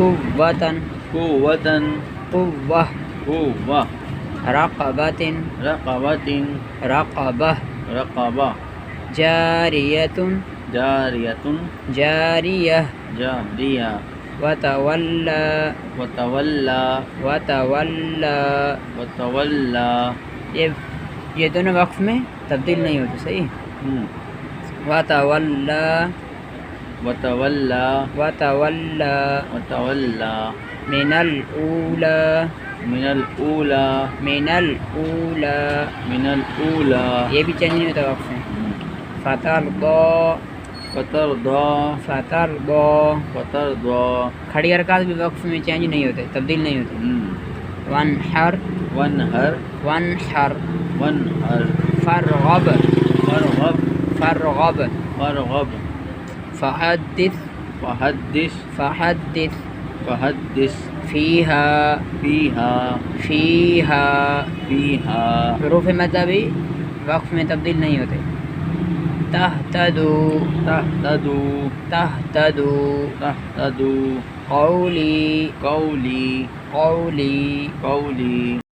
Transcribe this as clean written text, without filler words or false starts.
قوة قوة قوة قوة رقبة رقبة رقبة رقبة جارية جارية جارية جارية وتولى وتولى وتولى وتولى یہ دونوں وقف میں تبدیل نہیں ہوتے، صحیح. وتولى وتولى وتولى وتولى من الأولى من الأولى من الأولى من الأولى یہ بھی چینج نہیں ہوتا وقف میں. فترضى فترضى فترضى فترضى کھڑی حرکات بھی وقف میں چینج نہیں ہوتے، تبدیل نہیں ہوتے. وانحر وانحر وانحر وانحر فرغب فرغب فرغب فرغب فحدث فحدث فحدث فحدث فيها فيها فيها فيها حروف مدہ بھی وقف میں تبدیل نہیں ہوتے. تہتدو تهتدوا تہتدو تهتدوا قولی قولي قولی قولي